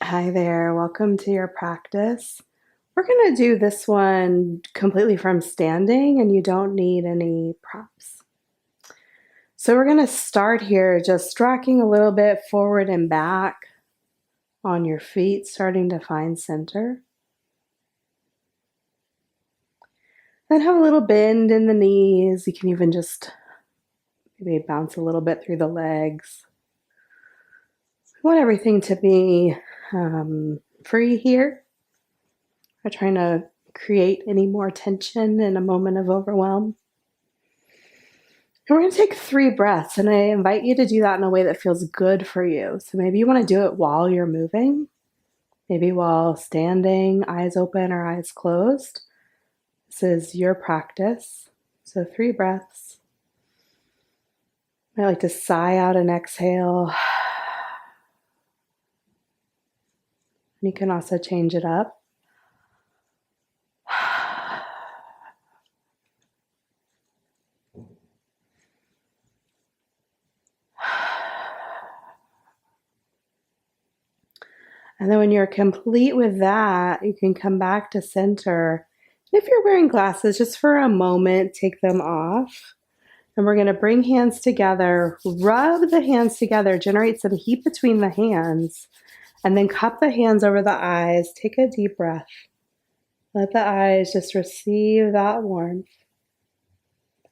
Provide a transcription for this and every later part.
Hi there, welcome to your practice. We're going to do this one completely from standing, and you don't need any props. So we're going to start here just rocking a little bit forward and back on your feet, starting to find center. Then have a little bend in the knees. You can even just maybe bounce a little bit through the legs. We want everything to be free here. We're trying to create any more tension in a moment of overwhelm. And we're going to take 3 breaths, and I invite you to do that in a way that feels good for you. So maybe you want to do it while you're moving, maybe while standing, eyes open or eyes closed. This is your practice. So 3 breaths. I like to sigh out and exhale. And you can also change it up. And then when you're complete with that, you can come back to center. And if you're wearing glasses, just for a moment, take them off. And we're going to bring hands together, rub the hands together, generate some heat between the hands, and then cup the hands over the eyes. Take a deep breath. Let the eyes just receive that warmth.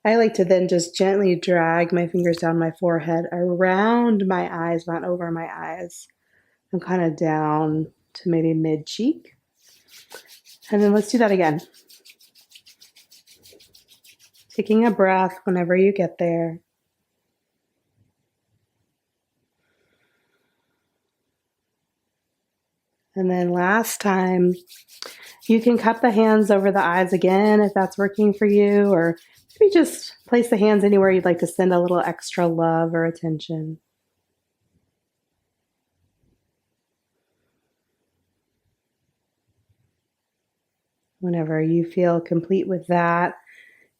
I like to then just gently drag my fingers down my forehead, around my eyes, not over my eyes, and kind of down to maybe mid-cheek. And then let's do that again. Taking a breath whenever you get there. And then last time, you can cup the hands over the eyes again if that's working for you, or maybe just place the hands anywhere you'd like to send a little extra love or attention. Whenever you feel complete with that,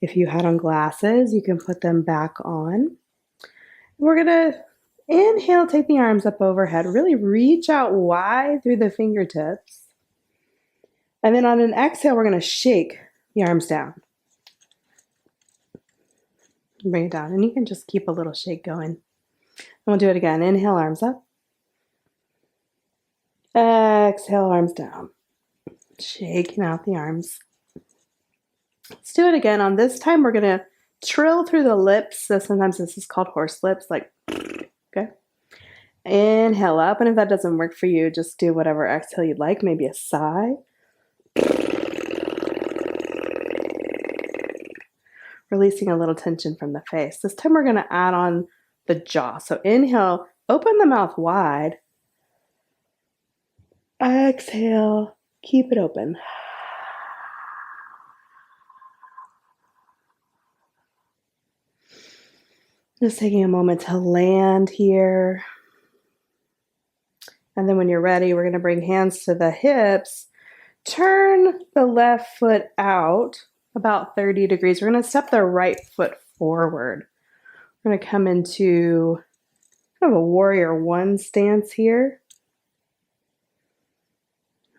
if you had on glasses, you can put them back on. We're going to inhale, take the arms up overhead, really reach out wide through the fingertips. And then on an exhale, we're going to shake the arms down. Bring it down, and you can just keep a little shake going. And we'll do it again. Inhale, arms up. Exhale, arms down. Shaking out the arms. Let's do it again. On this time, we're going to trill through the lips. So sometimes this is called horse lips, like, okay. Inhale up, and if that doesn't work for you, just do whatever exhale you'd like, maybe a sigh. Releasing a little tension from the face. This time we're going to add on the jaw. So inhale, open the mouth wide. Exhale, keep it open. Just taking a moment to land here. And then when you're ready, we're going to bring hands to the hips. Turn the left foot out about 30 degrees. We're going to step the right foot forward. We're going to come into kind of a warrior 1 stance here.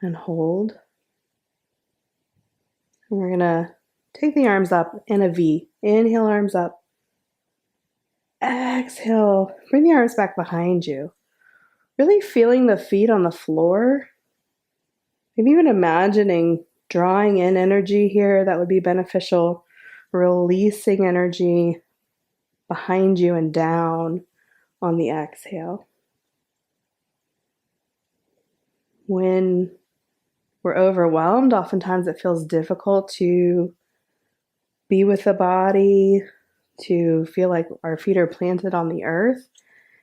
And hold. And we're going to take the arms up in a V. Inhale, arms up. Exhale, bring the arms back behind you. Really feeling the feet on the floor. Maybe even imagining drawing in energy here that would be beneficial. Releasing energy behind you and down on the exhale. When we're overwhelmed, oftentimes it feels difficult to be with the body, to feel like our feet are planted on the earth.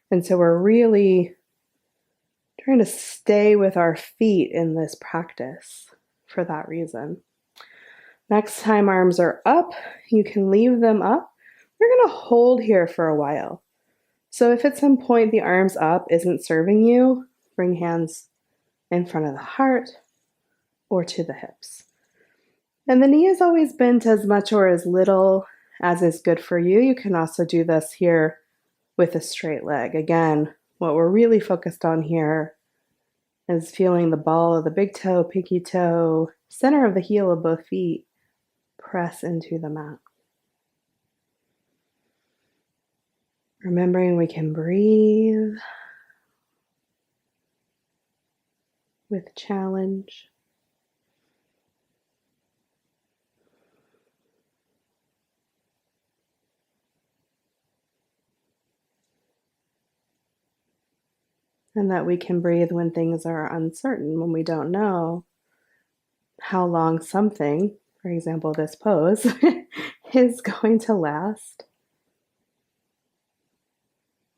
And so we're really trying to stay with our feet in this practice for that reason. Next time arms are up, you can leave them up. We're going to hold here for a while. So if at some point the arms up isn't serving you, bring hands in front of the heart or to the hips. And the knee is always bent as much or as little as is good for you. You can also do this here with a straight leg. Again, what we're really focused on here is feeling the ball of the big toe, pinky toe, center of the heel of both feet press into the mat. Remembering we can breathe with challenge. And that we can breathe when things are uncertain, when we don't know how long something, for example, this pose, is going to last.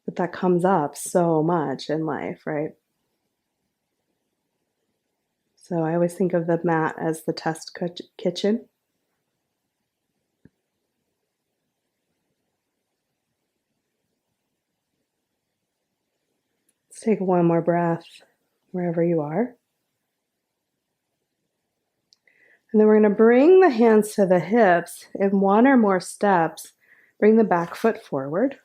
But that comes up so much in life, right? So I always think of the mat as the test kitchen. Let's take one more breath wherever you are. And then we're going to bring the hands to the hips in one or more steps. Bring the back foot forward.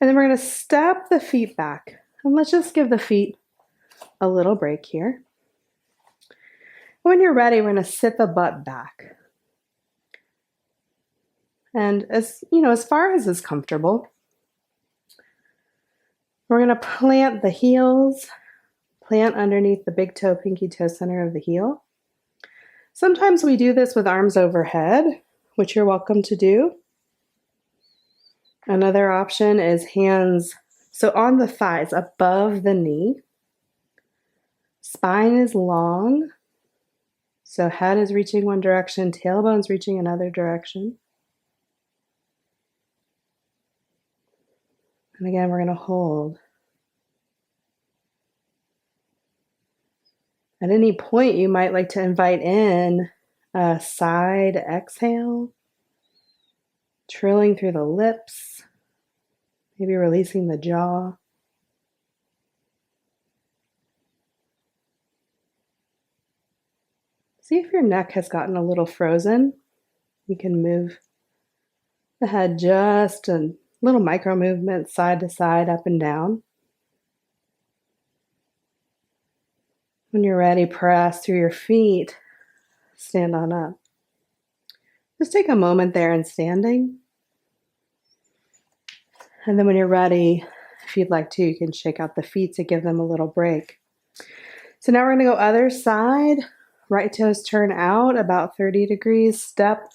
And then we're going to step the feet back. And let's just give the feet a little break here. When you're ready, we're going to sit the butt back. And as far as is comfortable, we're going to plant the heels, plant underneath the big toe, pinky toe center of the heel. Sometimes we do this with arms overhead, which you're welcome to do. Another option is hands, so on the thighs, above the knee. Spine is long, so head is reaching one direction, tailbone's reaching another direction. And again, we're going to hold. At any point, you might like to invite in a side exhale, trilling through the lips, maybe releasing the jaw. See if your neck has gotten a little frozen. You can move the head just a little micro movement, side to side, up and down. When you're ready, press through your feet, stand on up. Just take a moment there in standing. And then when you're ready, if you'd like to, you can shake out the feet to give them a little break. So now we're going to go other side. Right toes turn out about 30 degrees. Step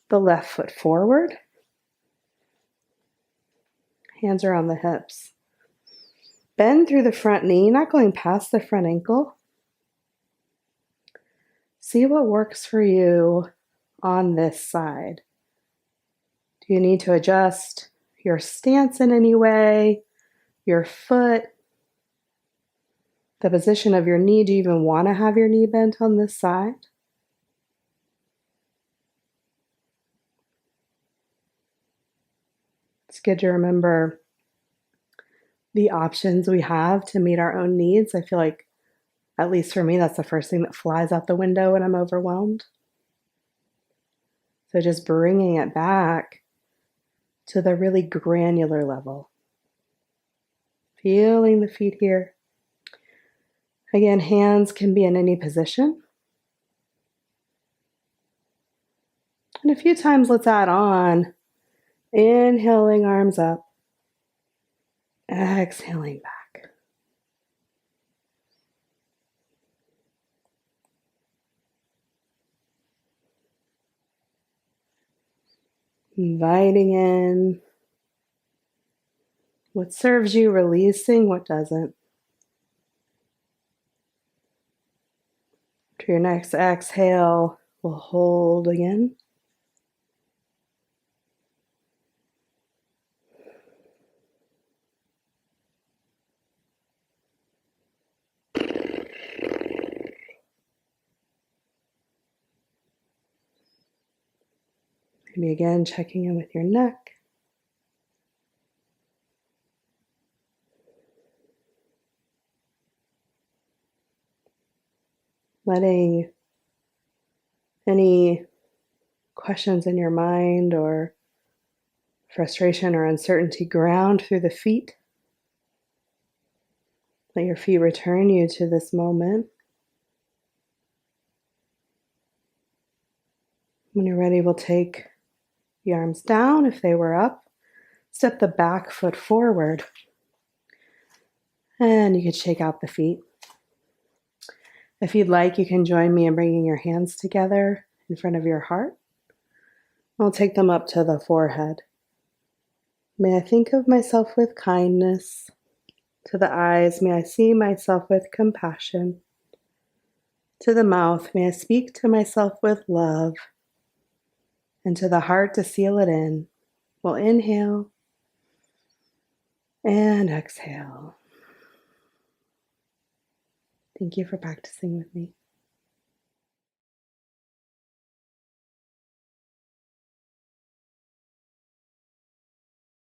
the left foot forward. Hands are on the hips. Bend through the front knee, not going past the front ankle. See what works for you on this side. Do you need to adjust your stance in any way? Your foot? The position of your knee? Do you even want to have your knee bent on this side? It's good to remember the options we have to meet our own needs. I feel like, at least for me, that's the first thing that flies out the window when I'm overwhelmed. So just bringing it back to the really granular level. Feeling the feet here. Again, hands can be in any position. And a few times, let's add on. Inhaling, arms up. Exhaling back. Inviting in what serves you, releasing what doesn't. To your next exhale, we'll hold again. Maybe again, checking in with your neck. Letting any questions in your mind or frustration or uncertainty ground through the feet. Let your feet return you to this moment. When you're ready, we'll take the arms down if they were up. Step the back foot forward. And you can shake out the feet. If you'd like, you can join me in bringing your hands together in front of your heart. I'll take them up to the forehead. May I think of myself with kindness. To the eyes, may I see myself with compassion. To the mouth, may I speak to myself with love. And to the heart, to seal it in, we'll inhale and exhale. Thank you for practicing with me.